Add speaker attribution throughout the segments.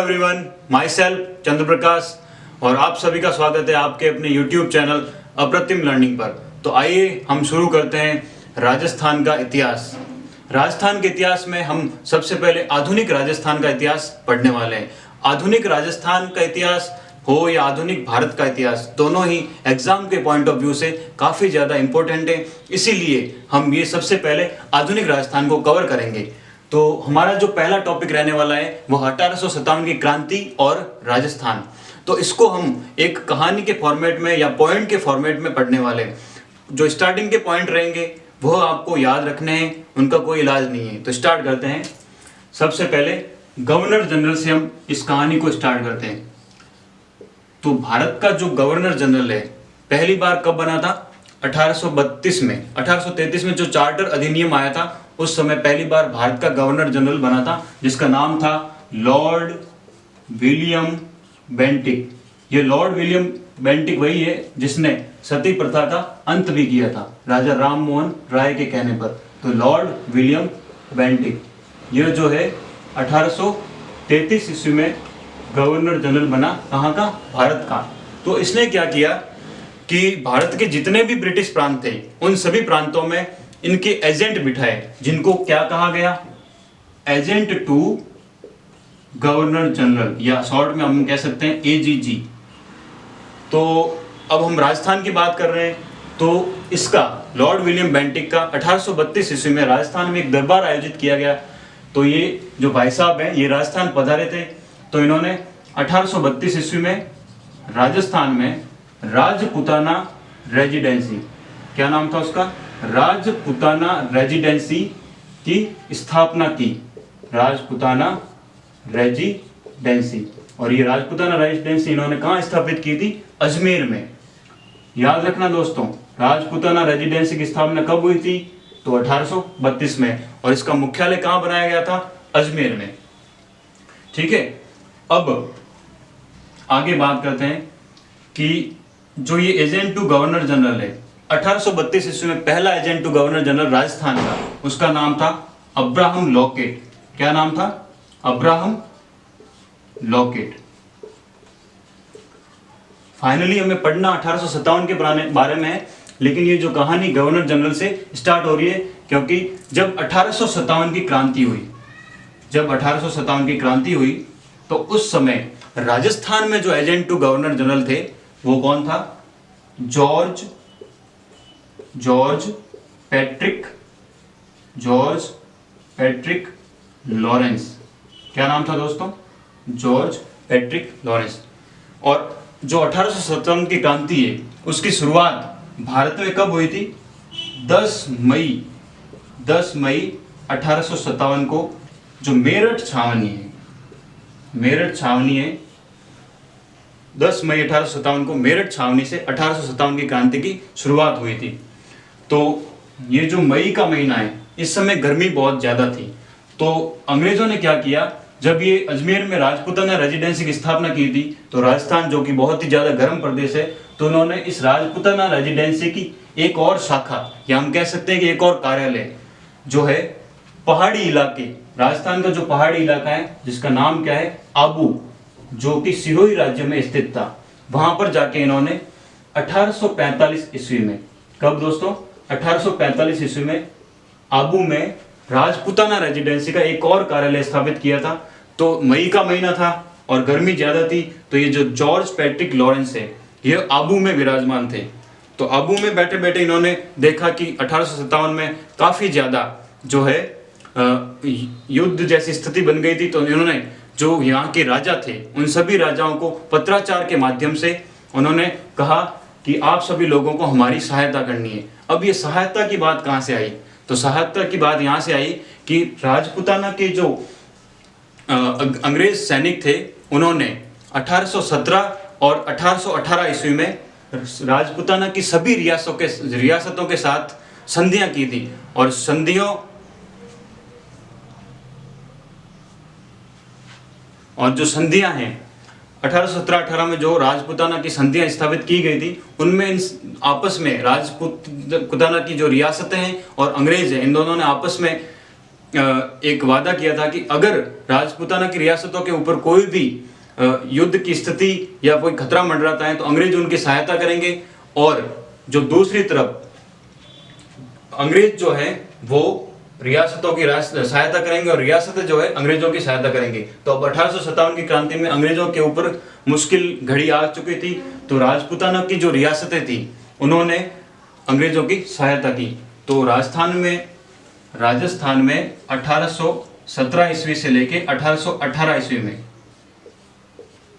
Speaker 1: Everyone, my self चंद्र प्रकाश और आप सभी का स्वागत है आपके अपने YouTube चैनल अप्रतिम लर्निंग पर। तो आइए हम शुरू करते हैं राजस्थान का इतिहास। राजस्थान के इतिहास में हम सबसे पहले आधुनिक राजस्थान का इतिहास पढ़ने वाले हैं। आधुनिक राजस्थान का इतिहास हो या आधुनिक भारत का इतिहास, दोनों ही एग्जाम के पॉइंट ऑफ व्यू से काफ़ी ज़्यादा इंपॉर्टेंट है। इसीलिए हम ये सबसे पहले आधुनिक राजस्थान को कवर करेंगे। तो हमारा जो पहला टॉपिक रहने वाला है वो 1857 की क्रांति और राजस्थान। तो इसको हम एक कहानी के फॉर्मेट में या पॉइंट के फॉर्मेट में पढ़ने वाले हैं। जो स्टार्टिंग के पॉइंट रहेंगे वो आपको याद रखने हैं, उनका कोई इलाज नहीं है। तो स्टार्ट करते हैं। सबसे पहले गवर्नर जनरल से हम इस कहानी को स्टार्ट करते हैं। तो भारत का जो गवर्नर जनरल है पहली बार कब बना था? 1832 में। 1833 में जो चार्टर अधिनियम आया था उस समय पहली बार भारत का गवर्नर जनरल बना था, जिसका नाम था लॉर्ड विलियम बेंटिक। ये लॉर्ड विलियम बेंटिक वही है जिसने सती प्रथा का अंत भी किया था राजा राम मोहन राय के कहने पर। तो लॉर्ड विलियम बेंटिक यह जो है 1833 ईस्वी में गवर्नर जनरल बना। कहाँ का? भारत का। तो इसने क्या किया कि भारत के जितने भी ब्रिटिश प्रांत थे उन सभी प्रांतों में इनके एजेंट बिठाए, जिनको क्या कहा गया? एजेंट टू गवर्नर जनरल, या शॉर्ट में हम कह सकते हैं एजीजी। तो अब हम राजस्थान की बात कर रहे हैं। तो इसका लॉर्ड विलियम बेंटिक का 1832 ईस्वी में राजस्थान में एक दरबार आयोजित किया गया। तो ये जो भाई साहब हैं ये राजस्थान पधारे थे। तो इन्होंने 1832 ईस्वी में राजस्थान में राजपुताना रेजिडेंसी, क्या नाम था उसका? राजपुताना रेजिडेंसी की स्थापना की। राजपुताना रेजिडेंसी। और ये राजपुताना रेजिडेंसी इन्होंने कहाँ स्थापित की थी? अजमेर में। याद रखना दोस्तों, राजपुताना रेजिडेंसी की स्थापना कब हुई थी? तो 1832 में। और इसका मुख्यालय कहाँ बनाया गया था? अजमेर में। ठीक है, अब आगे बात करते हैं कि जो ये एजेंट टू गवर्नर जनरल है 1832 ईस्वी में पहला agent to governor general Rajasthan का, उसका नाम था अब्राहम लॉकेट। क्या नाम था? Abraham locket. फाइनली हमें पढ़ना 1857 के बारे में है, लेकिन ये जो कहानी गवर्नर जनरल से स्टार्ट हो रही है क्योंकि जब 1857 की क्रांति हुई, तो उस समय राजस्थान में जो एजेंट टू गवर्नर जनरल थे वो कौन था? George Patrick Lawrence. क्या नाम था दोस्तों? George Patrick Lawrence. और जो 1857 की क्रांति है उसकी शुरुआत भारत में कब हुई थी? 10 मई 1857 को जो मेरठ छावनी है 10 मई 1857 को मेरठ छावनी से 1857 की क्रांति की शुरुआत हुई थी। तो ये जो मई का महीना है इस समय गर्मी बहुत ज़्यादा थी। तो अंग्रेजों ने क्या किया, जब ये अजमेर में राजपुताना रेजिडेंसी की स्थापना की थी, तो राजस्थान जो कि बहुत ही ज़्यादा गर्म प्रदेश है, तो उन्होंने इस राजपुताना रेजिडेंसी की एक और शाखा, या हम कह सकते हैं कि एक और कार्यालय जो है पहाड़ी इलाके, राजस्थान का जो पहाड़ी इलाका है जिसका नाम क्या है? आबू, जो कि सिरोही राज्य में स्थित था, वहां पर जाके इन्होंने 1845 ईस्वी में, कब दोस्तों? 1845 ईस्वी में आबू में राजपुताना रेजिडेंसी का एक और कार्यालय स्थापित किया था। तो मई का महीना था और गर्मी ज्यादा थी, तो ये जो जॉर्ज पैट्रिक लॉरेंस है ये आबू में विराजमान थे। तो आबू में बैठे बैठे इन्होंने देखा कि 1857 में काफी ज्यादा जो है युद्ध जैसी स्थिति बन गई थी। तो इन्होंने जो यहाँ के राजा थे उन सभी राजाओं को पत्राचार के माध्यम से उन्होंने कहा कि आप सभी लोगों को हमारी सहायता करनी है। अब ये सहायता की बात कहाँ से आई? तो सहायता की बात यहाँ से आई कि राजपुताना के जो अंग्रेज सैनिक थे उन्होंने 1817 और 1818 ईस्वी में राजपुताना की सभी रियासतों के साथ संधियां की थी। और जो संधियां हैं 1817-18 में जो राजपुताना की संधियां स्थापित की गई थी उनमें आपस में राजपुताना की जो रियासतें हैं और अंग्रेज हैं इन दोनों ने आपस में एक वादा किया था कि अगर राजपूताना की रियासतों के ऊपर कोई भी युद्ध की स्थिति या कोई खतरा मंडराता है तो अंग्रेज उनकी सहायता करेंगे, और जो दूसरी तरफ अंग्रेज जो है वो रियासतों की सहायता करेंगे और रियासतें जो है अंग्रेजों की सहायता करेंगे। तो अब 1857 की क्रांति में अंग्रेजों के ऊपर मुश्किल घड़ी आ चुकी थी, तो राजपूताना की जो रियासतें थी उन्होंने अंग्रेजों की सहायता की। तो राजस्थान में 1817 ईस्वी से लेके 1818 ईस्वी में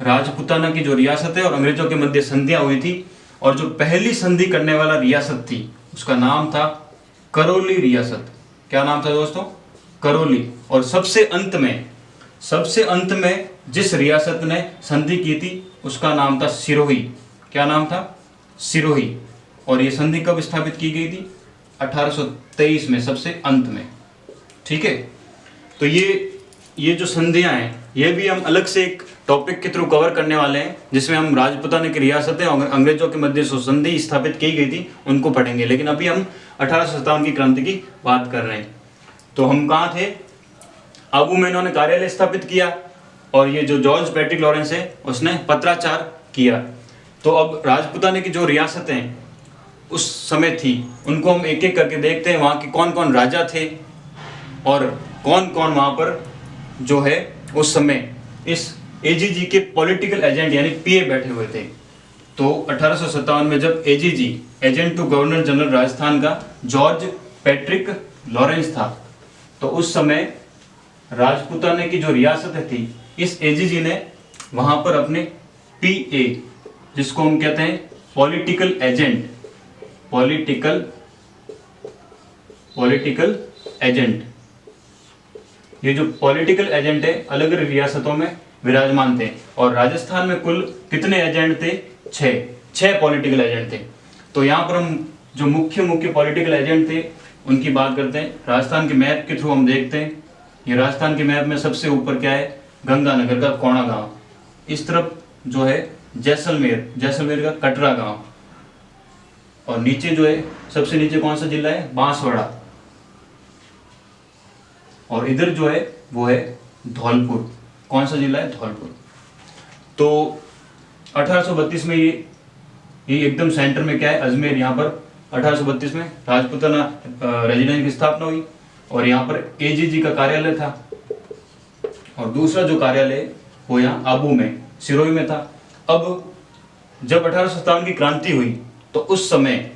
Speaker 1: राजपूताना की जो रियासत है और अंग्रेजों के मध्य संधियां हुई थी, और जो पहली संधि करने वाला रियासत थी उसका नाम था करौली रियासत। क्या नाम था दोस्तों? करौली। और सबसे अंत में जिस रियासत ने संधि की थी उसका नाम था सिरोही। क्या नाम था? सिरोही। और ये संधि कब स्थापित की गई थी? 1823 में, सबसे अंत में। ठीक है, तो ये जो संधियां हैं ये भी हम अलग से एक टॉपिक के थ्रू कवर करने वाले हैं, जिसमें हम राजपूताना की रियासतें और अंग्रेजों के मध्य जो संधि स्थापित की गई थी उनको पढ़ेंगे। लेकिन अभी हम 1857 की क्रांति की बात कर रहे हैं। तो हम कहाँ थे? आबू में इन्होंने कार्यालय स्थापित किया, और ये जो जॉर्ज पैट्रिक लॉरेंस है उसने पत्राचार किया। तो अब राजपूताना की जो रियासतें उस समय थी उनको हम एक एक करके देखते हैं, वहाँ के कौन कौन राजा थे और कौन कौन वहाँ पर जो है उस समय इस एजीजी के पॉलिटिकल एजेंट यानी पीए बैठे हुए थे। तो 1857 में जब AGG, agent to governor general Rajasthan का जॉर्ज पैट्रिक लॉरेंस था, तो उस समय राजपूताना की जो रियासतें थी इस एजीजी ने वहाँ पर अपने पीए, जिसको हम कहते हैं पॉलिटिकल एजेंट, ये जो पॉलिटिकल एजेंट है अलग अलग रियासतों में विराजमान थे। और राजस्थान में कुल कितने एजेंट थे? 6 पॉलिटिकल एजेंट थे। तो यहाँ पर हम जो मुख्य पॉलिटिकल एजेंट थे उनकी बात करते हैं। राजस्थान के मैप के थ्रू हम देखते हैं, ये राजस्थान के मैप में सबसे ऊपर क्या है? गंगानगर का कोणा गांव। इस तरफ जो है जैसलमेर का कटरा गांव, और नीचे जो है सबसे नीचे कौन सा जिला है? बांसवाड़ा। और इधर जो है वो है धौलपुर। कौन सा जिला है? धौलपुर। तो 1832 में ये एकदम सेंटर में क्या है? अजमेर। यहाँ पर 1832 में राजपूताना रेजिडेंस की स्थापना हुई, और यहाँ पर एजीजी का कार्यालय था, और दूसरा जो कार्यालय वो यहाँ आबू में, सिरोही में था। अब जब 1857 की क्रांति हुई तो उस समय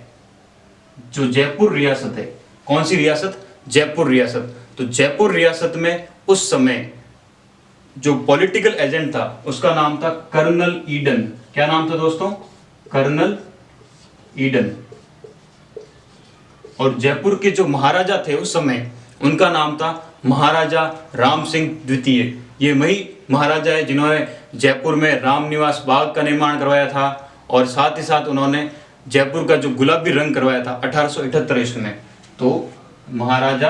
Speaker 1: जो जयपुर रियासत है, कौन सी रियासत? जयपुर रियासत। तो जयपुर रियासत में उस समय जो पॉलिटिकल एजेंट था उसका नाम था कर्नल ईडन। क्या नाम था दोस्तों? Colonel Eden. और जयपुर के जो महाराजा थे उस समय उनका नाम था महाराजा राम सिंह द्वितीय। ये वही महाराजा है जिन्होंने जयपुर में राम निवास बाग का निर्माण करवाया था, और साथ ही साथ उन्होंने जयपुर का जो गुलाबी रंग करवाया था 1878 ईस्वी में। तो महाराजा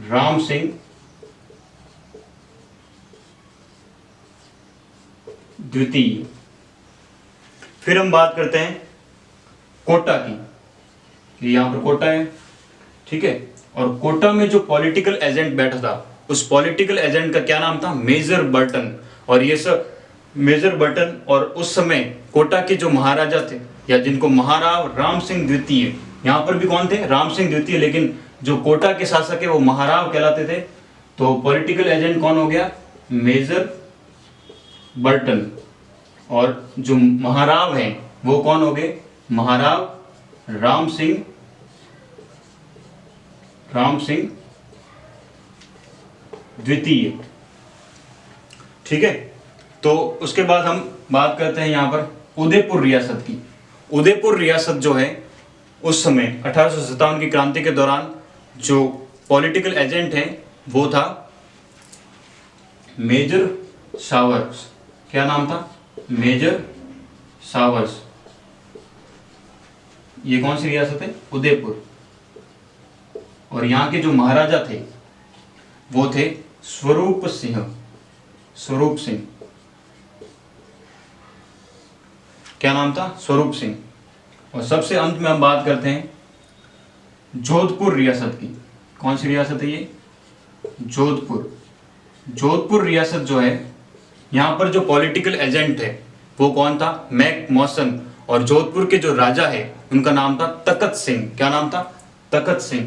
Speaker 1: राम सिंह द्वितीय। फिर हम बात करते हैं कोटा की। यहाँ पर कोटा है, ठीक है। और कोटा में जो पॉलिटिकल एजेंट बैठा था उस पॉलिटिकल एजेंट का क्या नाम था? Major Burton. और ये सब मेजर बर्टन, और उस समय कोटा के जो महाराजा थे या जिनको महाराव राम सिंह द्वितीय, यहाँ पर भी कौन थे? राम सिंह द्वितीय, लेकिन जो कोटा के शासक है वो महाराव कहलाते थे। तो पॉलिटिकल एजेंट कौन हो गया? Major Burton. और जो महाराव हैं वो कौन हो गए? महाराव राम सिंह द्वितीय। ठीक है। तो उसके बाद हम बात करते हैं यहाँ पर उदयपुर रियासत की। उदयपुर रियासत जो है उस समय 1857 की क्रांति के दौरान जो पॉलिटिकल एजेंट है वो था मेजर सावर्स। क्या नाम था? Major Sawers. ये कौन सी रियासत है? उदयपुर। और यहाँ के जो महाराजा थे वो थे स्वरूप सिंह। क्या नाम था? स्वरूप सिंह। और सबसे अंत में हम बात करते हैं जोधपुर रियासत की। कौन सी रियासत है ये? जोधपुर। जोधपुर रियासत जो है, यहाँ पर जो पॉलिटिकल एजेंट है वो कौन था? मैक मौसन। और जोधपुर के जो राजा है उनका नाम था तखत सिंह। क्या नाम था? तखत सिंह।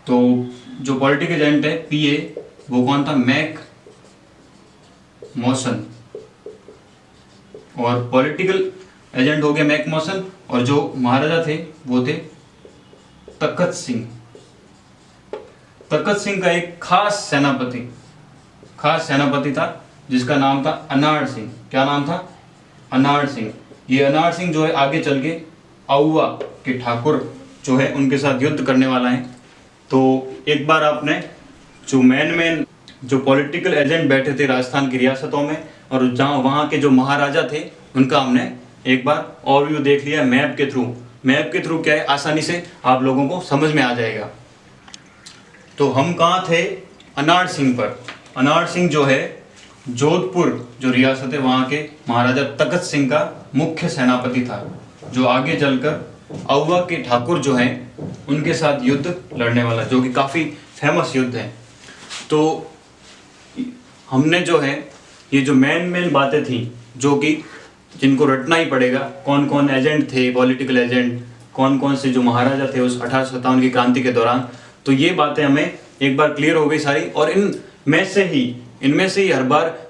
Speaker 1: तो जो पॉलिटिकल एजेंट है पीए, वो कौन था? मैक मौसन। और पॉलिटिकल एजेंट हो गया मैक मौसन, और जो महाराजा थे वो थे तखत सिंह। तखत सिंह का एक खास सेनापति था जिसका नाम था अनाड़ सिंह। क्या नाम था? अनाड़ सिंह। ये अनाड़ सिंह जो है आगे चल के आउवा के ठाकुर जो है उनके साथ युद्ध करने वाला है। तो एक बार आपने जो मेन जो पॉलिटिकल एजेंट बैठे थे राजस्थान की रियासतों में, और जहाँ वहाँ के जो महाराजा थे उनका हमने एक बार ओवरव्यू देख लिया मैप के थ्रू। मैप के थ्रू क्या है, आसानी से आप लोगों को समझ में आ जाएगा। तो हम कहाँ थे? अनाड़ सिंह पर। अनाड़ सिंह जो है जोधपुर जो रियासत है वहाँ के महाराजा तखत सिंह का मुख्य सेनापति था, जो आगे चलकर आउवा के ठाकुर जो हैं उनके साथ युद्ध लड़ने वाला, जो कि काफ़ी फेमस युद्ध है। तो हमने जो है ये जो मेन बातें थी जो कि जिनको रटना ही पड़ेगा, कौन कौन एजेंट थे, पॉलिटिकल एजेंट, कौन कौन से जो महाराजा थे उस 1857 की क्रांति के दौरान, तो ये बातें हमें एक बार क्लियर हो गई सारी। और इनमें से ही हर बार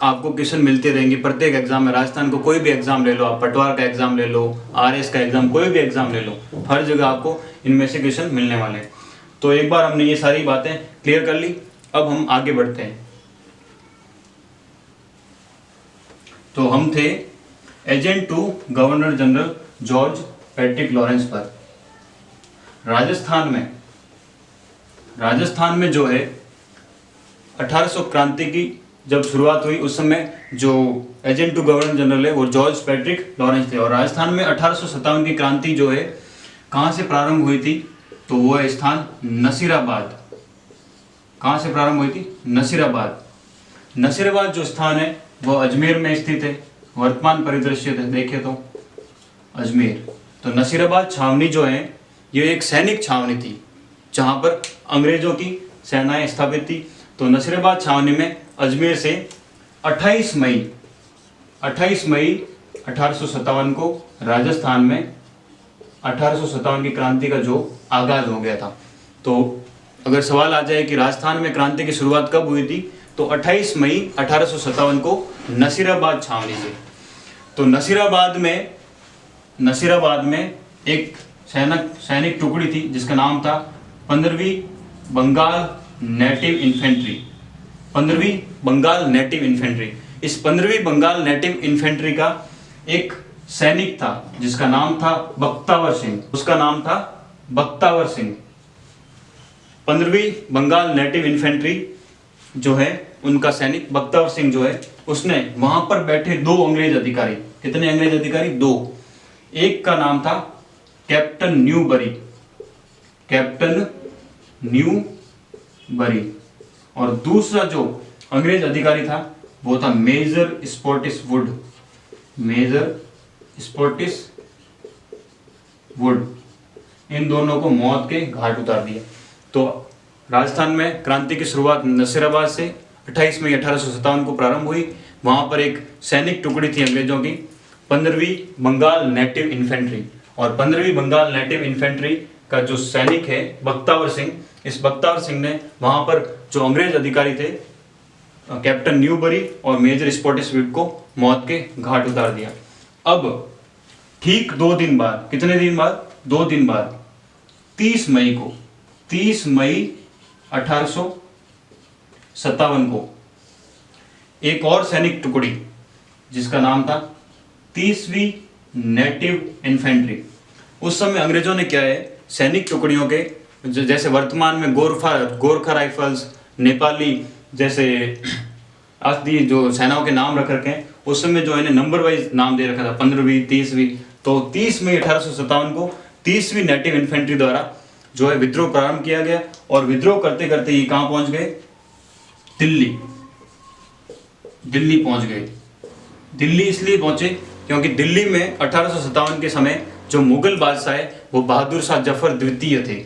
Speaker 1: आपको क्वेश्चन मिलते रहेंगे प्रत्येक एग्जाम में। राजस्थान को कोई भी एग्जाम ले लो, आप पटवार का एग्जाम ले लो, आरएस का एग्जाम, कोई भी एग्जाम ले लो, हर जगह आपको इनमें से क्वेश्चन मिलने वाले हैं। तो एक बार हमने ये सारी बातें क्लियर कर ली, अब हम आगे बढ़ते हैं। तो हम थे agent to governor general George Patrick Lawrence पर। राजस्थान में जो है 1800 क्रांति की जब शुरुआत हुई उस समय जो एजेंट टू गवर्नर जनरल है वो जॉर्ज पैट्रिक लॉरेंस थे। और राजस्थान में 1857 की क्रांति जो है कहाँ से प्रारंभ हुई थी? तो वो है स्थान नसीराबाद। कहाँ से प्रारंभ हुई थी? नसीराबाद। नसीराबाद जो स्थान है वो अजमेर में स्थित है। वर्तमान परिदृश्य देखें तो अजमेर। तो नसीराबाद छावनी जो है ये एक सैनिक छावनी थी जहाँ पर अंग्रेजों की सेनाएं स्थापित थी। तो नसीराबाद छावनी में अजमेर से 28 मई 1857 को राजस्थान में 1857 की क्रांति का जो आगाज हो गया था। तो अगर सवाल आ जाए कि राजस्थान में क्रांति की शुरुआत कब हुई थी, तो 28 मई 1857 को नसीराबाद छावनी से। तो नसीराबाद में एक सैनिक टुकड़ी थी जिसका नाम था 15वीं बंगाल नेटिव इन्फेंट्री। 15वीं बंगाल नेटिव इन्फेंट्री। इस 15वीं बंगाल नेटिव इन्फेंट्री का एक सैनिक था जिसका नाम था बख्तावर सिंह। उसका नाम था बख्तावर सिंह। 15वीं बंगाल नेटिव इन्फेंट्री जो है उनका सैनिक बख्तावर सिंह जो है उसने वहां पर बैठे 2 अंग्रेज अधिकारी, कितने अंग्रेज अधिकारी? 2। एक का नाम था कैप्टन न्यूबरी और दूसरा जो अंग्रेज अधिकारी था वो था मेजर स्पॉटिस वुड। इन दोनों को मौत के घाट उतार दिया। तो राजस्थान में क्रांति की शुरुआत नसीराबाद से 28 मई 1857 को प्रारंभ हुई। वहां पर एक सैनिक टुकड़ी थी अंग्रेजों की, 15वीं बंगाल नेटिव इन्फेंट्री। और 15वीं बंगाल नेटिव इन्फेंट्री का जो सैनिक है बख्तावर सिंह, इस बख्तावर सिंह ने वहां पर जो अंग्रेज अधिकारी थे कैप्टन न्यूबरी और मेजर स्पॉटिसवुड को मौत के घाट उतार दिया। अब ठीक 2 दिन बाद, कितने दिन बाद? 2 दिन बाद 30 मई 1857 को एक और सैनिक टुकड़ी जिसका नाम था 30वीं नेटिव इन्फेंट्री। उस समय अंग्रेजों ने क्या है, सैनिक टुकड़ियों के जैसे वर्तमान में गोरखा राइफल्स, नेपाली जैसे आदि जो सेनाओं के नाम रख रखे हैं, उस समय जो है नंबर वाइज नाम दे रखा था 15वीं 30वीं। तो 30 मई 1857 को 30वीं नेटिव इन्फेंट्री द्वारा जो है विद्रोह प्रारंभ किया गया। और विद्रोह करते करते ये कहां पहुंच गए? दिल्ली पहुंच गए। दिल्ली इसलिए पहुंचे क्योंकि दिल्ली में 1857 के समय जो मुगल बादशाह है वो बहादुर शाह जफर द्वितीय थे।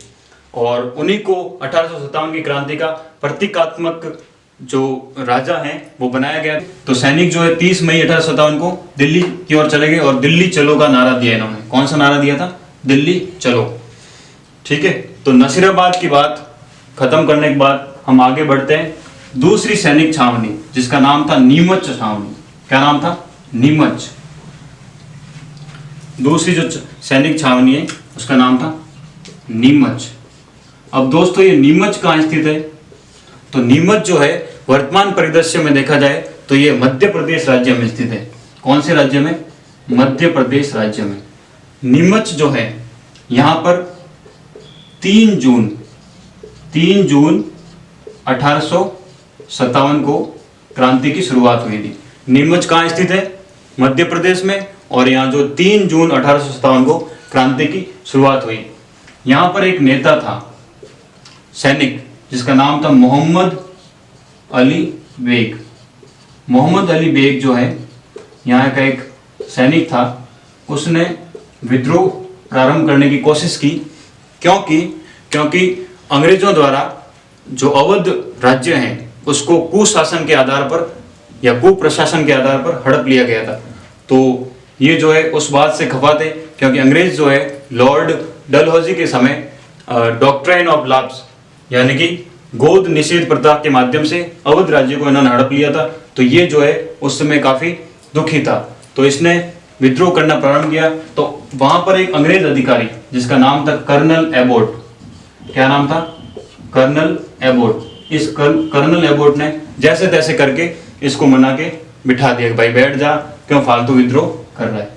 Speaker 1: और उन्हीं को 1857 की क्रांति का प्रतीकात्मक जो राजा हैं वो बनाया गया। तो सैनिक जो है 30 मई 1857 को दिल्ली की ओर चले गए और दिल्ली चलो का नारा दिया इन्होंने। कौन सा नारा दिया था? दिल्ली चलो। ठीक है, तो नसीराबाद की बात खत्म करने के बाद हम आगे बढ़ते हैं दूसरी सैनिक छावनी जिसका नाम था नीमच छावनी। क्या नाम था? नीमच। दूसरी जो सैनिक छावनी है उसका नाम था नीमच। अब दोस्तों ये नीमच कहाँ स्थित है? तो नीमच जो है वर्तमान परिदृश्य में देखा जाए तो ये मध्य प्रदेश राज्य में स्थित है। कौन से राज्य में? मध्य प्रदेश राज्य में। नीमच जो है यहाँ पर 3 जून 1857 को क्रांति की शुरुआत हुई थी। नीमच कहाँ स्थित है? मध्य प्रदेश में। और यहाँ जो 3 जून 1857 को क्रांति की शुरुआत हुई। यहाँ पर एक नेता था सैनिक जिसका नाम था मोहम्मद अली बेग। मोहम्मद अली बेग जो है यहाँ का एक सैनिक था, उसने विद्रोह प्रारंभ करने की कोशिश की। क्योंकि अंग्रेजों द्वारा जो अवध राज्य हैं उसको कुशासन के आधार पर या कुप्रशासन के आधार पर हड़प लिया गया था। तो ये जो है उस बात से खफा थे क्योंकि अंग्रेज जो है लॉर्ड डलहौजी के समय डॉक्ट्राइन ऑफ लैप्स यानी कि गोद निषेध प्रथा के माध्यम से अवध राज्य को इन्होंने हड़प लिया था। तो ये जो है उस समय काफी दुखी था, तो इसने विद्रोह करना प्रारंभ किया। तो वहां पर एक अंग्रेज अधिकारी जिसका नाम था कर्नल एबोट। क्या नाम था? Colonel Abbott. इस कर्नल एबोट ने जैसे तैसे करके इसको मना के बिठा दिया कि भाई बैठ जा, क्यों फालतू विद्रोह कर रहा है।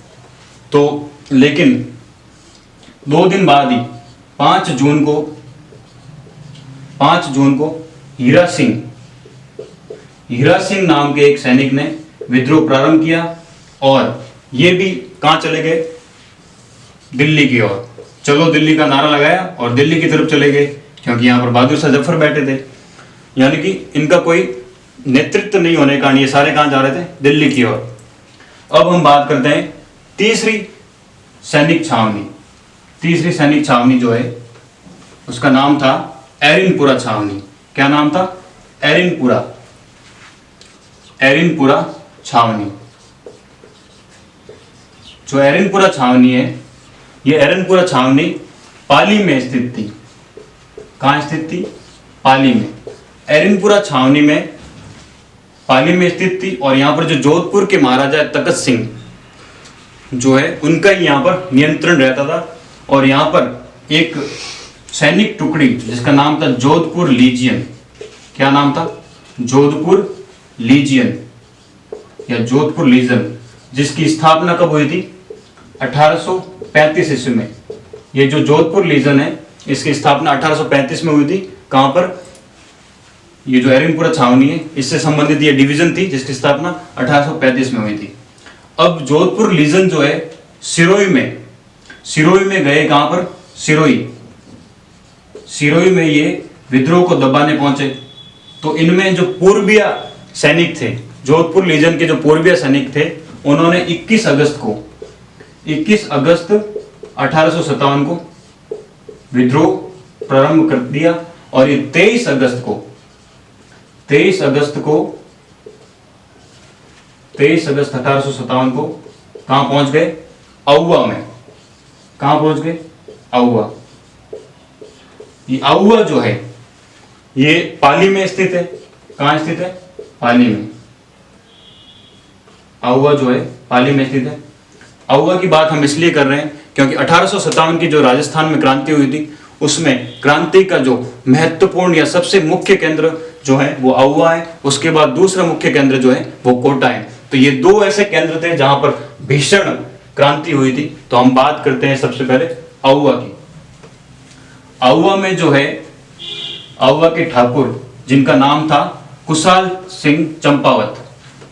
Speaker 1: तो लेकिन 2 दिन बाद ही 5 जून को हीरा सिंह नाम के एक सैनिक ने विद्रोह प्रारंभ किया और ये भी कहां चले गए? दिल्ली की ओर। चलो दिल्ली का नारा लगाया और दिल्ली की तरफ चले गए क्योंकि यहाँ पर बहादुर शाह जफर बैठे थे। यानी कि इनका कोई नेतृत्व नहीं होने के कारण ये सारे कहां जा रहे थे? दिल्ली की ओर। अब हम बात करते हैं तीसरी सैनिक छावनी जो है उसका नाम था एरिनपुरा छावनी। क्या नाम था? एरिनपुरा छावनी। जो एरिनपुरा छावनी है, ये एरिनपुरा छावनी पाली में स्थित थी। कहां स्थित थी? पाली में। एरिनपुरा छावनी में पाली में स्थित थी और यहाँ पर जो जोधपुर के महाराजा तखत सिंह जो है उनका ही यहाँ पर नियंत्रण रहता था। और यहाँ पर एक सैनिक टुकड़ी जिसका नाम था जोधपुर लीजियन। क्या नाम था? जोधपुर लीजियन या जोधपुर लीजन, जिसकी स्थापना कब हुई थी? 1835 ईस्वी में। ये जो जोधपुर लीजन है इसकी स्थापना 1835 में हुई थी। कहां पर? ये जो एरिनपुरा छावनी है इससे संबंधित ये डिवीजन थी जिसकी स्थापना 1835 में हुई थी। अब जोधपुर लीजन जो है सिरोही में गए। कहां पर? सिरोही में ये विद्रोह को दबाने पहुंचे। तो इनमें जो पूर्वीय सैनिक थे, जोधपुर लीजन के जो पूर्वीय सैनिक थे, उन्होंने 21 अगस्त 1857 को विद्रोह प्रारंभ कर दिया और ये 23 अगस्त को 23 अगस्त 1857 को कहां पहुंच गए? आउवा में। कहां पहुंच गए? आउवा। ये आउवा जो है ये पाली में स्थित है। कहां स्थित है? पाली में। आउवा जो है पाली में स्थित है। आउवा की बात हम इसलिए कर रहे हैं क्योंकि 1857 की जो राजस्थान में क्रांति हुई थी उसमें क्रांति का जो महत्वपूर्ण या सबसे मुख्य केंद्र जो है वो आउवा है। उसके बाद दूसरा मुख्य केंद्र जो है वो कोटा है। तो ये 2 ऐसे केंद्र थे जहां पर भीषण क्रांति हुई थी। तो हम बात करते हैं सबसे पहले आउवा की। आउवा में जो है आउवा के ठाकुर जिनका नाम था कुशाल सिंह चंपावत।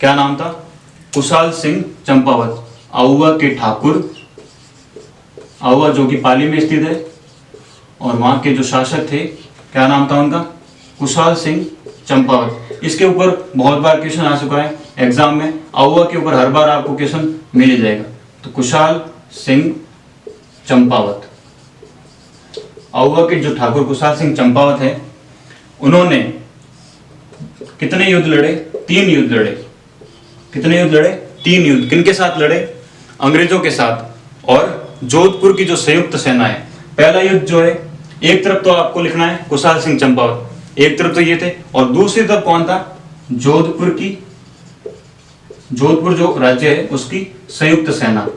Speaker 1: क्या नाम था? कुशाल सिंह चंपावत। आउवा के ठाकुर, आउवा जो कि पाली में स्थित है और वहां के जो शासक थे क्या नाम था उनका? कुशाल सिंह चंपावत। इसके ऊपर बहुत बार क्वेश्चन आ चुका है एग्जाम में। आउवा के ऊपर हर बार आपको क्वेश्चन मिल जाएगा। तो कुशाल सिंह चंपावत। आउवा के जो ठाकुर कुशाल सिंह चंपावत हैं, उन्होंने कितने युद्ध लड़े? 3 युद्ध लड़े। कितने युद्ध लड़े? 3 युद्ध। किनके साथ लड़े? अंग्रेजों के साथ और जोधपुर की जो संयुक्त सेना है। पहला युद्ध जो है, एक तरफ तो आपको लिखना है कुशाल सिंह चंपावत, एक तरफ तो ये थे, और दूसरी तरफ कौन था? जोधपुर की, जोधपुर जो राज्य है उसकी संयुक्त सेना।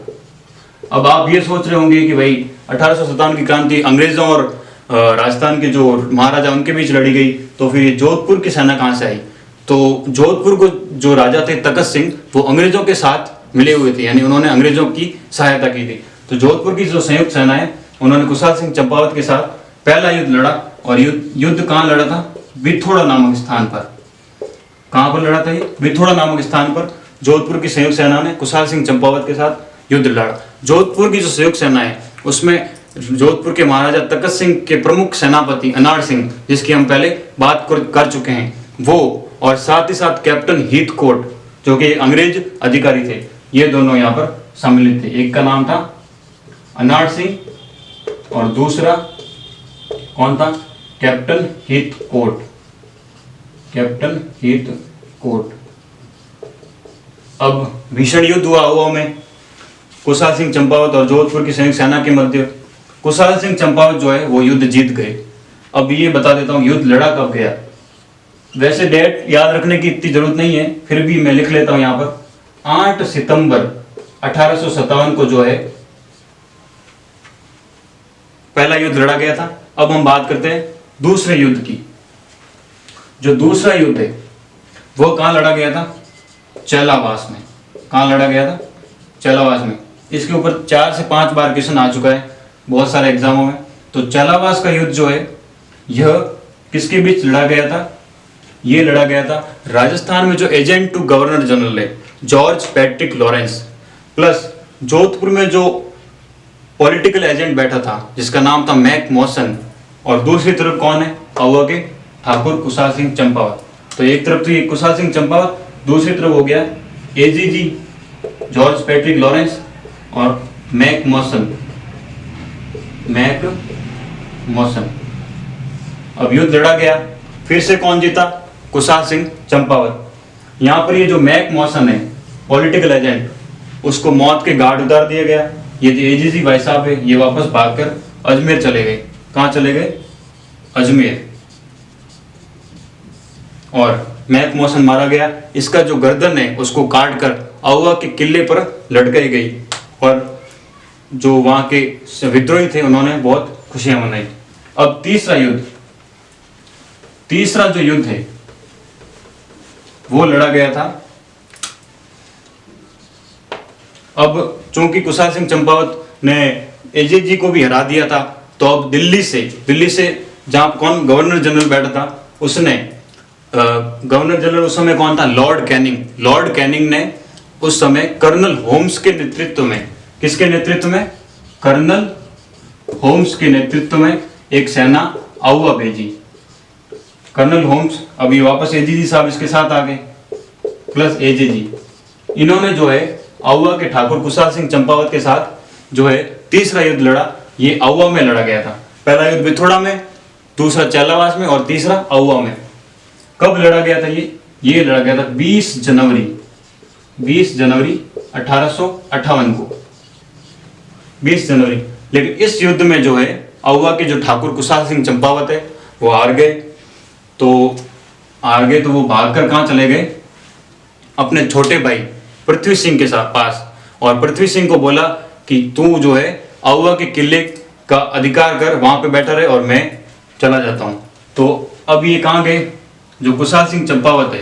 Speaker 1: अब आप ये सोच रहे होंगे कि भाई 1857 की क्रांति अंग्रेजों और राजस्थान के जो महाराजा उनके बीच लड़ी गई, तो फिर ये जोधपुर की सेना कहां से आई? तो जोधपुर को जो राजा थे तखत सिंह, वो अंग्रेजों के साथ मिले हुए थे, यानी उन्होंने अंग्रेजों की सहायता की थी। तो जोधपुर की जो संयुक्त सेना है, उन्होंने कुशाल सिंह चंपावत के साथ पहला युद्ध लड़ा, और युद्ध कहाँ लड़ा था? विथोड़ा नामक स्थान पर। कहां पर लड़ा था ये? विथोड़ा नामक स्थान पर जोधपुर की संयुक्त सेना ने कुशाल सिंह चंपावत के साथ युद्ध लड़ा। जोधपुर की जो संयुक्त सेना है उसमें जोधपुर के महाराजा तखत सिंह के प्रमुख सेनापति अनाड़ सिंह, जिसकी हम पहले बात कर चुके हैं, वो, और साथ ही साथ कैप्टन हीथकोट जो कि अंग्रेज अधिकारी थे, ये दोनों यहाँ पर सम्मिलित थे। एक का नाम था अनाड़ सिंह और दूसरा कौन था? Captain Heathcote. Captain Heathcote. अब भीषण युद्ध हुआ आउवा में कुशाल सिंह चंपावत और जोधपुर की संयुक्त सेना के मध्य। कुशाल सिंह चंपावत जो है वो युद्ध जीत गए। अब ये बता देता हूँ युद्ध लड़ा कब गया। वैसे डेट याद रखने की इतनी जरूरत नहीं है, फिर भी मैं लिख लेता हूं यहाँ पर। 8 सितंबर 1857 को जो है पहला युद्ध लड़ा गया था। अब हम बात करते हैं दूसरे युद्ध की। जो दूसरा युद्ध है वो कहां लड़ा गया था? चेलावास में। कहां लड़ा गया था? चेलावास में। इसके ऊपर 4 से 5 बार क्वेश्चन आ चुका है बहुत सारे एग्जामों में। तो चेलावास का युद्ध जो है यह किसके बीच लड़ा गया था? ये लड़ा गया था राजस्थान में जो एजेंट टू गवर्नर जनरल है George Patrick Lawrence, plus Jodhpur में जो पॉलिटिकल एजेंट बैठा था जिसका नाम था मैक मॉसन, और दूसरी तरफ कौन है? आउवा के ठाकुर कुशाल सिंह चंपावत। तो एक तरफ तो ये कुशाल सिंह चंपावत, दूसरी तरफ हो गया एजीजी जॉर्ज पैट्रिक लॉरेंस और मैक मॉसन। Mac Mason. अब युद्ध लड़ा गया, फिर से कौन जीता? कुशाल सिंह चंपावत। यहाँ पर ये जो मैक मॉसन है पॉलिटिकल एजेंट, उसको मौत के घाट उतार दिया गया। ये जो एजीजी भाई साहब है ये वापस भागकर अजमेर चले गए। कहाँ चले गए? अजमेर। और मैक मॉसन मारा गया। इसका जो गर्दन है उसको काट कर आउवा के किले पर लटकाई गई, और जो वहां के विद्रोही थे उन्होंने बहुत खुशियां मनाई। अब तीसरा युद्ध, तीसरा जो युद्ध है वो लड़ा गया था। अब चूंकि कुशाल सिंह चंपावत ने एजीजी को भी हरा दिया था, तो अब दिल्ली से जहां कौन गवर्नर जनरल बैठा था, उसने गवर्नर जनरल उस समय कौन था? Lord Canning. लॉर्ड कैनिंग ने उस समय कर्नल होम्स के नेतृत्व में, किसके नेतृत्व में? कर्नल होम्स के नेतृत्व में एक सेना आउवा भेजी। कर्नल होम्स, अभी वापस एजीजी साहब इसके साथ आ गए, प्लस एजीजी। इन्होंने जो है आउवा के ठाकुर कुशाल सिंह चंपावत के साथ जो है तीसरा युद्ध लड़ा। ये आउवा में लड़ा गया था। पहला युद्ध विथोड़ा में, दूसरा चेलावास में और तीसरा आउवा में। कब लड़ा गया था ये लड़ा गया था 20 जनवरी 1858 को, 20 जनवरी। लेकिन इस युद्ध में जो है आउवा के जो ठाकुर कुशाल सिंह चंपावत है वो हार गए। तो वो भागकर कहाँ चले गए? अपने छोटे भाई पृथ्वी सिंह के साथ पास, और पृथ्वी सिंह को बोला कि तू जो है आउवा के किले का अधिकार कर, वहां पे बैठा रहे और मैं चला जाता हूं। तो अब ये कहाँ गए? जो कुशाल सिंह चंपावत है,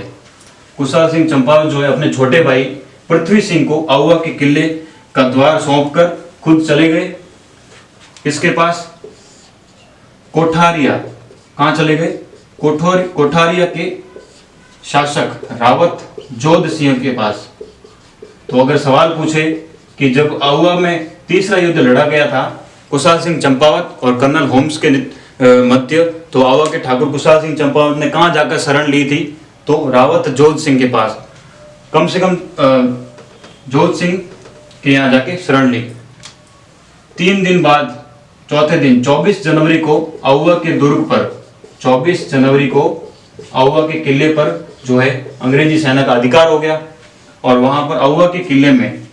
Speaker 1: कुशाल सिंह चंपावत जो है अपने छोटे भाई पृथ्वी सिंह को आउवा के किले का द्वार सौंपकर खुद चले गए। किसके पास? कोठारिया। कहाँ चले गए? कोठारिया के शासक रावत जोध सिंह के पास। तो अगर सवाल पूछे कि जब आउवा में तीसरा युद्ध लड़ा गया था कुशाल सिंह चंपावत और कर्नल होम्स के मध्य, तो आउवा के ठाकुर कुशाल सिंह चंपावत ने कहाँ जाकर शरण ली थी? तो रावत जोध सिंह के पास। कम से कम जोध सिंह के यहाँ जाके शरण ली। 3 दिन बाद चौथे दिन 24 जनवरी को आउवा के दुर्ग पर, 24 जनवरी को आउवा के किले पर जो है अंग्रेजी सेना का अधिकार हो गया। और वहां पर आउवा के किले में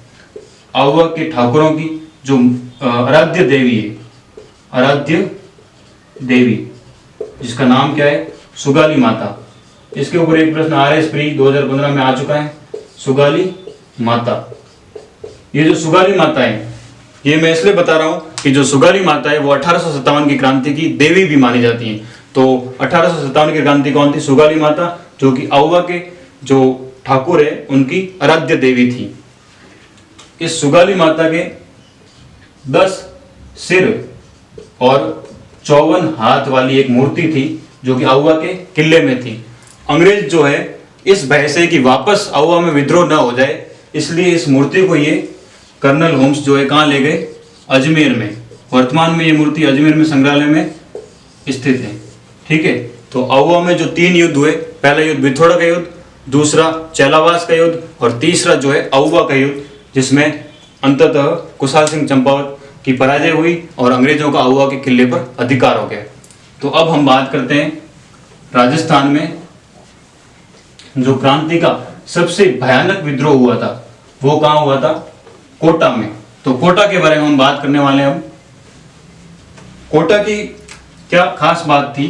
Speaker 1: आउवा के ठाकुरों की जो आराध्य देवी है, आराध्य देवी, जिसका नाम क्या है, सुगाली माता। इसके ऊपर एक प्रश्न RS प्री 2015 में आ चुका है, सुगाली माता। ये जो सुगाली माता है, ये मैं इसलिए बता रहा हूं कि जो सुगाली माता है वो 1857 की क्रांति की देवी भी मानी जाती है। तो 1857 की क्रांति कौन थी? सुगाली माता, जो कि आउवा के जो ठाकुर है उनकी आराध्य देवी थी। इस सुगाली माता के 10 सिर और 54 हाथ वाली एक मूर्ति थी जो कि आउवा के किले में थी। अंग्रेज जो है इस भय से कि वापस आउवा में विद्रोह न हो जाए, इसलिए इस मूर्ति को ये कर्नल होम्स जो है कहाँ ले गए? अजमेर में। वर्तमान में ये मूर्ति अजमेर में संग्रहालय में स्थित है। ठीक है, तो आउवा में जो 3 युद्ध हुए, पहला युद्ध बिथोड़ा का युद्ध, दूसरा चैलावास का युद्ध और तीसरा जो है आउवा का युद्ध, जिसमें अंततः कुशाल सिंह चंपावत की पराजय हुई और अंग्रेजों का आउवा के किले पर अधिकार हो गया। तो अब हम बात करते हैं राजस्थान में जो क्रांति का सबसे भयानक विद्रोह हुआ था, वो कहाँ हुआ था? कोटा में। तो कोटा के बारे में हम बात करने वाले हैं। हम कोटा की क्या खास बात थी?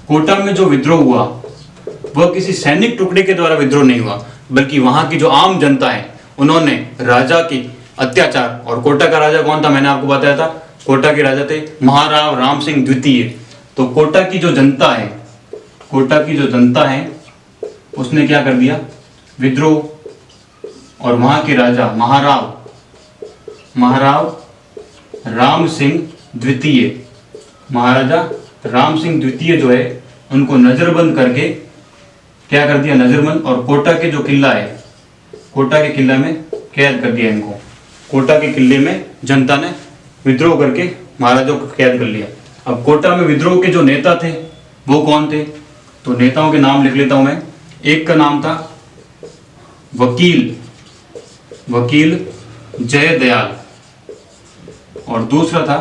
Speaker 1: कोटा में जो विद्रोह हुआ वह किसी सैनिक टुकड़े के द्वारा विद्रोह नहीं हुआ, बल्कि वहां की जो आम जनता है उन्होंने राजा की अत्याचार, और कोटा का राजा कौन था? मैंने आपको बताया था, कोटा के राजा थे महाराव राम सिंह द्वितीय। तो कोटा की जो जनता है, कोटा की जो जनता है उसने क्या कर दिया? विद्रोह। और वहां के राजा महाराव राम सिंह द्वितीय, महाराजा राम सिंह द्वितीय जो है उनको नजरबंद करके क्या कर दिया? नजरबंद। और कोटा के जो किला है, कोटा के किला में कैद कर दिया इनको। कोटा के किले में जनता ने विद्रोह करके महाराजों को कैद कर लिया। अब कोटा में विद्रोह के जो नेता थे वो कौन थे? तो नेताओं के नाम लिख लेता हूं मैं। एक का नाम था वकील जयदयाल, और दूसरा था,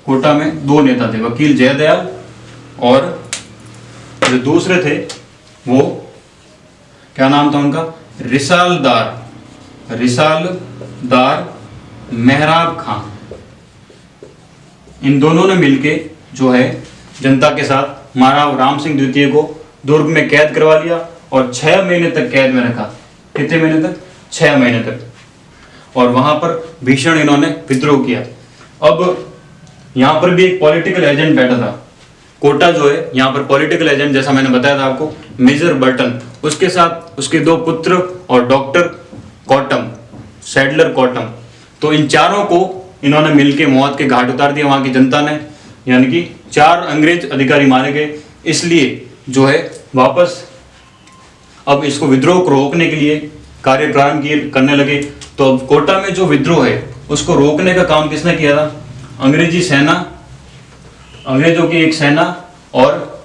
Speaker 1: कोटा में 2 नेता थे, वकील जयदयाल और जो दूसरे थे वो क्या नाम था उनका? रिसालदार मेहराब खां। इन दोनों ने मिलके जो है जनता के साथ महाराव राम सिंह द्वितीय को दुर्ग में कैद करवा लिया और 6 महीने तक कैद में रखा। कितने महीने तक? 6 महीने तक। और वहां पर भीषण इन्होंने विद्रोह किया। अब यहां पर भी एक पॉलिटिकल एजेंट बैठा था। कोटा जो है यहाँ पर पॉलिटिकल एजेंट, जैसा मैंने बताया था आपको, मेजर बर्टन, उसके साथ उसके 2 पुत्र और डॉक्टर कॉटम, सैडलर कॉटम। तो इन चारों को इन्होंने मिलकर मौत के घाट उतार दिया वहां की जनता ने, यानी कि 4 अंग्रेज अधिकारी मारे गए। इसलिए जो है वापस अब इसको विद्रोह को रोकने के लिए कार्य प्रारंभ करने लगे। तो अब कोटा में जो विद्रोह है उसको रोकने का काम किसने किया था? अंग्रेजी सेना, अंग्रेजों की एक सेना और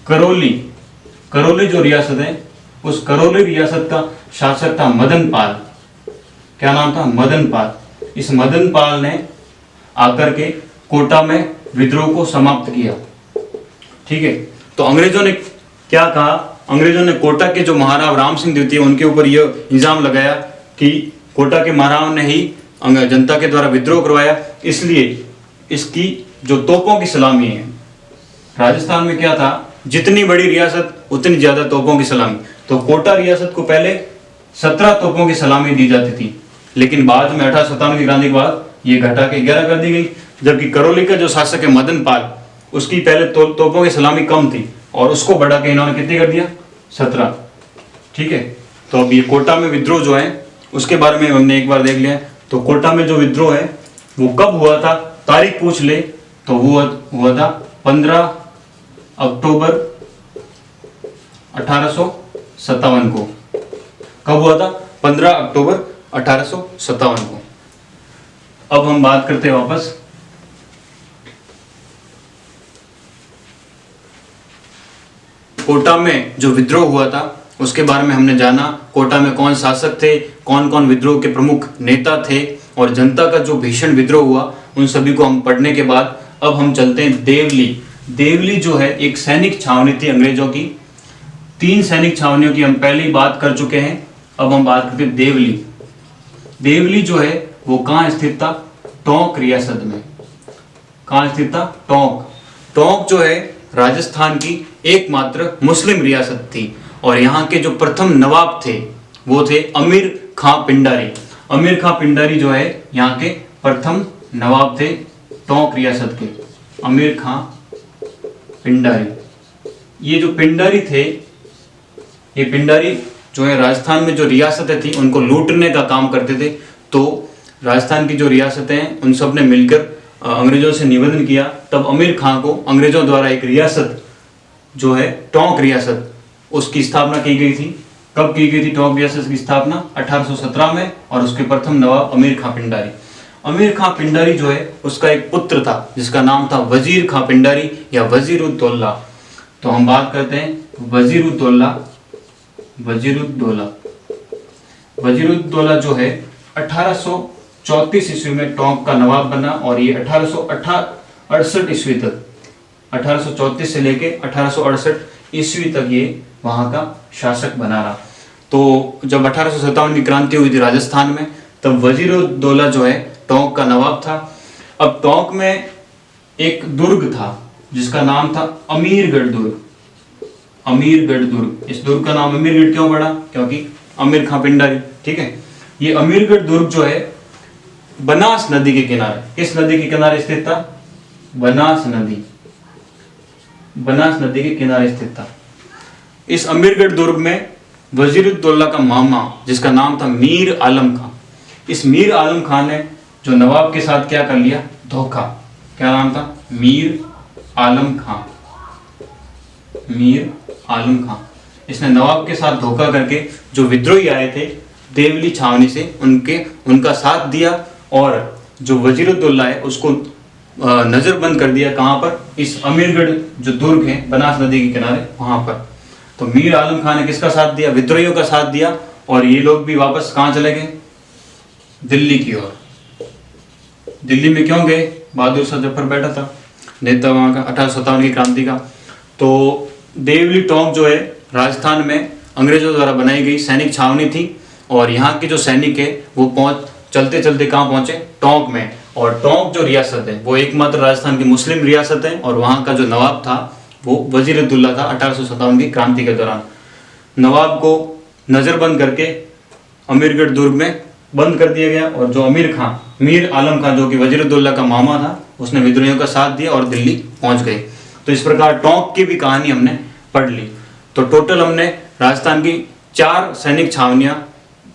Speaker 1: करौली जो रियासत है, उस करौली रियासत का शासक था मदन पाल। क्या नाम था? मदन पाल। इस मदन पाल ने आकर के कोटा में विद्रोह को समाप्त किया। ठीक है, तो अंग्रेजों ने क्या कहा? अंग्रेजों ने कोटा के जो महाराव राम सिंह द्वितीय उनके ऊपर यह इल्जाम लगाया कि कोटा के महाराव ने ही जनता के द्वारा विद्रोह करवाया, इसलिए इसकी जो तोपों की सलामी है, राजस्थान में क्या था? जितनी बड़ी रियासत उतनी ज्यादा तोपों की सलामी। तो कोटा रियासत को पहले 17 तोपों की सलामी दी जाती थी, लेकिन बाद में 1857 की क्रांति के बाद ये घटा के 11 कर दी गई। जबकि करौली का जो शासक है मदन पाल, उसकी पहले तोपों की सलामी कम थी और उसको बढ़ा के इन्होंने कितनी कर दिया? 17। ठीक है, तो अब ये कोटा में विद्रोह जो है उसके बारे में हमने एक बार देख लिया। तो कोटा में जो विद्रोह है वो कब हुआ था? तारीख पूछ ले तो वो हुआ था 15 अक्टूबर 1857 को। कब हुआ था? 15 अक्टूबर 1857 को। अब हम बात करते हैं वापस कोटा में जो विद्रोह हुआ था उसके बारे में हमने जाना। कोटा में कौन शासक थे, कौन कौन विद्रोह के प्रमुख नेता थे और जनता का जो भीषण विद्रोह हुआ उन सभी को हम पढ़ने के बाद अब हम चलते हैं देवली। देवली जो है एक सैनिक छावनी थी अंग्रेजों की। 3 सैनिक छावनियों की हम पहले ही बात कर चुके हैं। अब हम बात करते हैं देवली। देवली जो है वो कहाँ स्थित था? टोंक रियासत में। कहाँ स्थित था? टोंक। टोंक जो है राजस्थान की एकमात्र मुस्लिम रियासत थी और यहाँ के जो प्रथम नवाब थे वो थे अमीर खां पिंडारी। अमीर खां पिंडारी जो है यहाँ के प्रथम नवाब थे टोंक रियासत के, अमीर खां पिंडारी। ये जो पिंडारी थे, ये पिंडारी जो है राजस्थान में जो रियासतें थी उनको लूटने का काम करते थे। तो राजस्थान की जो रियासतें हैं उन सब ने मिलकर अंग्रेजों से निवेदन किया। तब अमीर खां को अंग्रेजों द्वारा एक रियासत जो है टोंक रियासत, उसकी स्थापना की गई थी। कब की गई थी टोंक रियासत की स्थापना? 1817 में। और उसके प्रथम नवाब अमीर खां पिंडारी। अमीर खां पिंडारी जो है उसका एक पुत्र था जिसका नाम था वजीर खां पिंडारी या वजीरुद्दौला। तो हम बात करते हैं वजीरुद्दौला। वजीरुद्दौला जो है 1834 ईस्वी में टोंक का नवाब बना और ये 1868 ईस्वी तक, 1834 से लेके 1868 ईस्वी तक ये वहां का शासक बना रहा। तो जब 1857 की क्रांति हुई थी राजस्थान में, तब वजीरुद्दौला जो है टोंक का नवाब था। अब टोंक में एक दुर्ग था जिसका नाम था अमीरगढ़ दुर्ग। अमीरगढ़ दुर्ग, इस दुर्ग का नाम अमीरगढ़ क्यों पड़ा? क्योंकि अमीर खां पिंडारी। ठीक है, ये अमीरगढ़ दुर्ग जो है बनास नदी के किनारे, किस नदी के किनारे स्थित था? बनास नदी, बनास नदी के किनारे स्थित था। इस अमीरगढ़ दुर्ग में वजीरुद्दौला का मामा जिसका नाम था मीर आलम खां, इस मीर आलम खां ने जो नवाब के साथ क्या कर लिया? धोखा। क्या नाम था? मीर आलम खां। मीर आलम खां, इसने नवाब के साथ धोखा करके जो विद्रोही आए थे देवली छावनी से उनका साथ दिया और जो वजीरुद्दौला है उसको नजरबंद कर दिया। कहां पर? इस अमीरगढ़ जो दुर्ग है बनास नदी के किनारे, वहां पर। तो मीर आलम खां ने किसका साथ दिया? विद्रोहियों का साथ दिया। और ये लोग भी वापस कहां चले गए? दिल्ली की ओर। दिल्ली में क्यों गए? बहादुर शाह जफर बैठा था, नेता वहां का, 1857 की क्रांति का। तो देवली टोंक जो है राजस्थान में अंग्रेजों द्वारा बनाई गई सैनिक छावनी थी और यहाँ के जो सैनिक है वो चलते चलते कहाँ पहुंचे? टोंक में। और टोंक जो रियासत है वो एकमात्र राजस्थान की मुस्लिम रियासत है और वहाँ का जो नवाब था वो वजीरुद्दौला था। 1857 की क्रांति के दौरान नवाब को नजरबंद करके अमीरगढ़ दुर्ग में बंद कर दिया गया और जो मीर आलम खां जो कि वजीरुद्दौला का मामा था, उसने विद्रोहियों का साथ दिया और दिल्ली पहुंच गए। तो इस प्रकार टोंक की भी कहानी हमने पढ़ ली। तो टोटल हमने राजस्थान की 4 सैनिक छावनियां,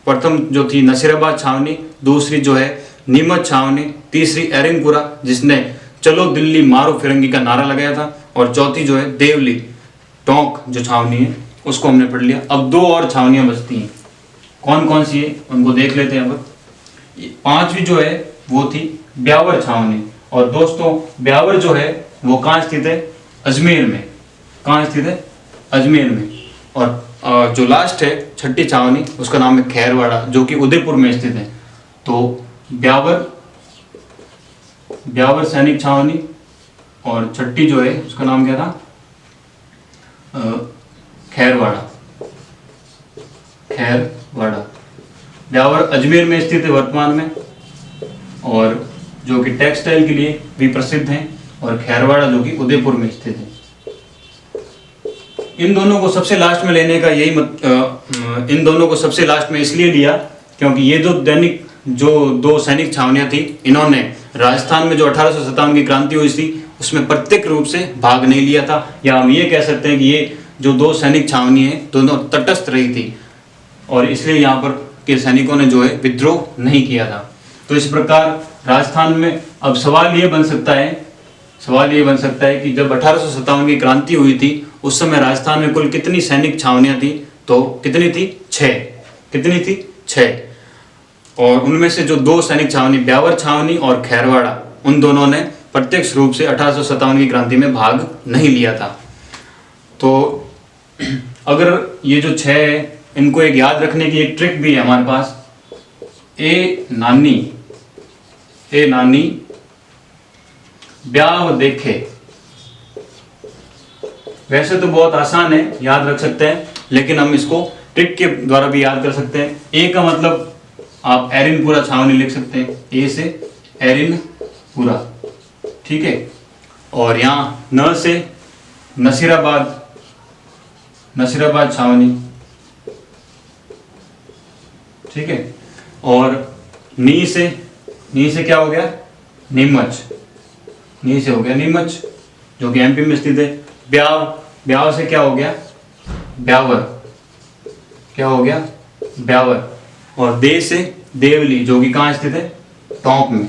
Speaker 1: प्रथम जो थी नसीराबाद छावनी, दूसरी जो है नीमच छावनी, तीसरी एरिंगपुरा जिसने चलो दिल्ली मारो फिरंगी का नारा लगाया था, और चौथी जो है देवली टोंक जो छावनी है उसको हमने पढ़ लिया। अब 2 और छावनियां बचती हैं। कौन कौन सी है उनको देख लेते हैं। अब 5वीं जो है वो थी ब्यावर छावनी। और दोस्तों ब्यावर जो है वो कहाँ स्थित है? अजमेर में। कहाँ स्थित है? अजमेर में। और जो लास्ट है 6ठी छावनी उसका नाम है खैरवाड़ा जो कि उदयपुर में स्थित है। तो ब्यावर सैनिक छावनी और 6ठी जो है उसका नाम क्या था? खैरवाड़ा। ब्यावर अजमेर में स्थित है वर्तमान में, और जो कि टेक्सटाइल के लिए भी प्रसिद्ध हैं, और खैरवाड़ा जो कि उदयपुर में स्थित है। इन दोनों को सबसे लास्ट में लेने का इन दोनों को सबसे लास्ट में इसलिए लिया क्योंकि ये जो 2 सैनिक छावनियां थी, इन्होंने राजस्थान में जो 1857 की क्रांति हुई थी उसमें प्रत्यक्ष रूप से भाग नहीं लिया था, या हम ये कह सकते हैं कि ये जो 2 सैनिक छावनी है दोनों तटस्थ रही थी, और इसलिए यहाँ पर के सैनिकों ने जो है विद्रोह नहीं किया था। तो इस प्रकार राजस्थान में अब सवाल ये बन सकता है कि जब 1857 की क्रांति हुई थी उस समय राजस्थान में कुल कितनी सैनिक छावनियां थी? तो कितनी थी? 6। कितनी थी? 6। और उनमें से जो 2 सैनिक छावनी ब्यावर छावनी और खैरवाड़ा, उन दोनों ने प्रत्यक्ष रूप से 1857 की क्रांति में भाग नहीं लिया था। तो अगर ये जो 6 है इनको एक याद रखने की एक ट्रिक भी है हमारे पास। ए नानी ए नानी ब्याव देखे। वैसे तो बहुत आसान है, याद रख सकते हैं, लेकिन हम इसको ट्रिक के द्वारा भी याद कर सकते हैं। ए का मतलब आप एरिनपुरा छावनी लिख सकते हैं, ए से एरिनपुरा, ठीक है। और यहाँ न से नसीराबाद, नसीराबाद छावनी, ठीक है। और नी से क्या हो गया, नीमच, नी से हो गया नीमच, जो कि एमपी में स्थित है। ब्याव से क्या हो गया, ब्यावर, क्या हो गया, ब्यावर। और दे से देवली, जो कि कहाँ स्थित है, टोंक में,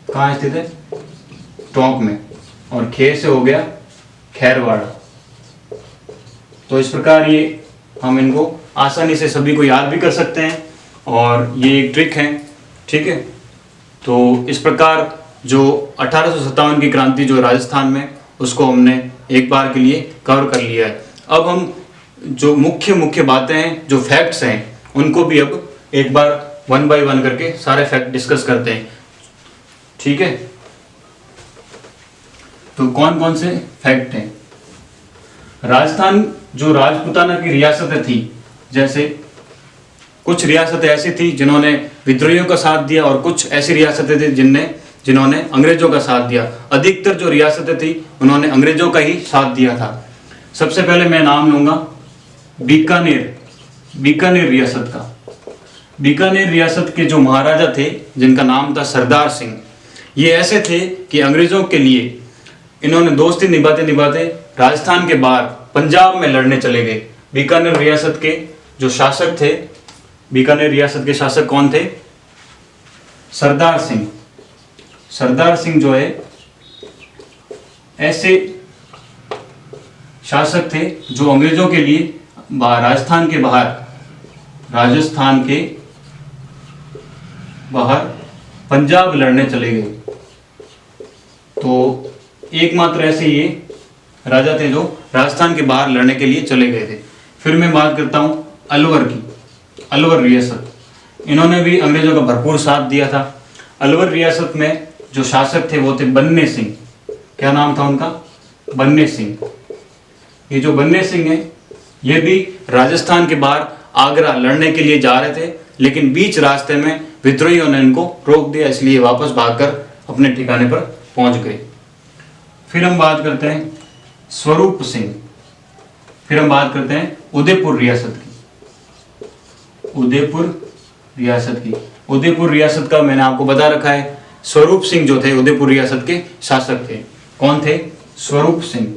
Speaker 1: कहाँ स्थित है, टोंक में। और खे से हो गया खैरवाड़ा। तो इस प्रकार ये हम इनको आसानी से सभी को याद भी कर सकते हैं, और ये एक ट्रिक है, ठीक है। तो इस प्रकार जो 1857 की क्रांति जो राजस्थान में, उसको हमने एक बार के लिए कवर कर लिया है। अब हम जो मुख्य बातें हैं, जो फैक्ट्स हैं, उनको भी अब एक बार 1 बाय 1 करके सारे फैक्ट डिस्कस करते हैं, ठीक है। तो कौन कौन से फैक्ट हैं। राजस्थान जो राजपूताना की रियासतें थी, जैसे कुछ रियासतें ऐसी थी जिन्होंने विद्रोहियों का साथ दिया, और कुछ ऐसी रियासतें थी जिन्होंने अंग्रेजों का साथ दिया। अधिकतर जो रियासतें थी उन्होंने अंग्रेजों का ही साथ दिया था। सबसे पहले मैं नाम लूंगा बीकानेर रियासत का। बीकानेर रियासत के जो महाराजा थे, जिनका नाम था सरदार सिंह, ये ऐसे थे कि अंग्रेजों के लिए इन्होंने दोस्ती निभाते निभाते राजस्थान के बाहर पंजाब में लड़ने चले गए। बीकानेर रियासत के जो शासक थे, बीकानेर रियासत के शासक कौन थे, सरदार सिंह। सरदार सिंह जो है ऐसे शासक थे जो अंग्रेजों के लिए राजस्थान के बाहर पंजाब लड़ने चले गए। तो एकमात्र ऐसे ये राजा थे जो राजस्थान के बाहर लड़ने के लिए चले गए थे। फिर मैं बात करता हूँ अलवर की, अलवर रियासत। इन्होंने भी अंग्रेजों का भरपूर साथ दिया था। अलवर रियासत में जो शासक थे वो थे बन्ने सिंह। क्या नाम था उनका, बन्ने सिंह। ये जो बन्ने सिंह है, ये भी राजस्थान के बाहर आगरा लड़ने के लिए जा रहे थे, लेकिन बीच रास्ते में विद्रोहियों ने इनको रोक दिया, इसलिए वापस भागकर अपने ठिकाने पर पहुंच गए। फिर हम बात करते हैं स्वरूप सिंह। फिर हम बात करते हैं उदयपुर रियासत की, उदयपुर रियासत की। उदयपुर रियासत का मैंने आपको बता रखा है। स्वरूप सिंह जो थे उदयपुर रियासत के शासक थे। कौन थे, स्वरूप सिंह।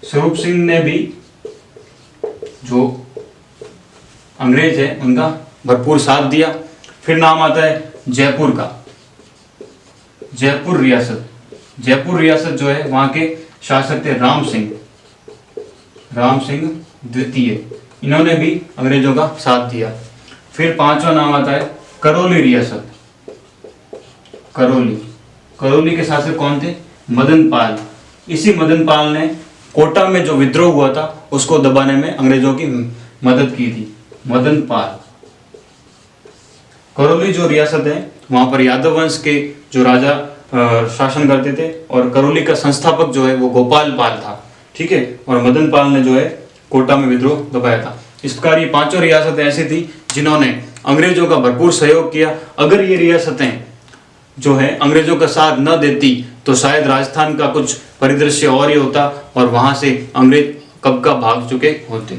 Speaker 1: स्वरूप सिंह ने भी जो अंग्रेज है उनका भरपूर साथ दिया। फिर नाम आता है जयपुर का, जयपुर रियासत। जयपुर रियासत जो है वहां के शासक थे राम सिंह, राम सिंह द्वितीय। इन्होंने भी अंग्रेजों का साथ दिया। फिर पांचवा नाम आता है करौली रियासत। करौली, करौली के शासक कौन थे, मदन पाल। इसी मदन पाल ने कोटा में जो विद्रोह हुआ था उसको दबाने में अंग्रेजों की मदद की थी, मदन पाल। करौली जो रियासत है वहां पर यादव वंश के जो राजा शासन करते थे, और करौली का संस्थापक जो है वो गोपाल पाल था, ठीक है। और मदन पाल ने जो है कोटा में विद्रोह दबाया था। इस प्रकार ये पांचों रियासतें ऐसी थी जिन्होंने अंग्रेजों का भरपूर सहयोग किया। अगर ये रियासतें जो है अंग्रेजों का साथ न देती तो शायद राजस्थान का कुछ परिदृश्य और ही होता, और वहां से अंग्रेज कब का भाग चुके होते।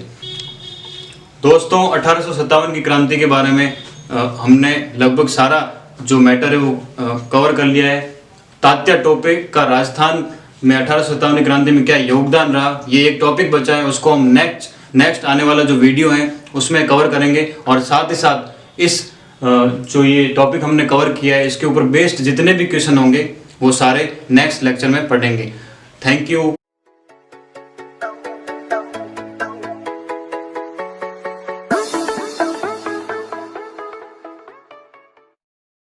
Speaker 1: दोस्तों 1857 की क्रांति के बारे में हमने लगभग सारा जो मैटर है वो कवर कर लिया है। तात्या टोपे का राजस्थान में 1857 की क्रांति में क्या योगदान रहा, ये एक टॉपिक बचा है, उसको हम नेक्स्ट आने वाला जो वीडियो है उसमें कवर करेंगे। और साथ ही साथ इस जो ये टॉपिक हमने कवर किया है इसके ऊपर बेस्ड जितने भी क्वेश्चन होंगे वो सारे नेक्स्ट लेक्चर में पढ़ेंगे। Thank you.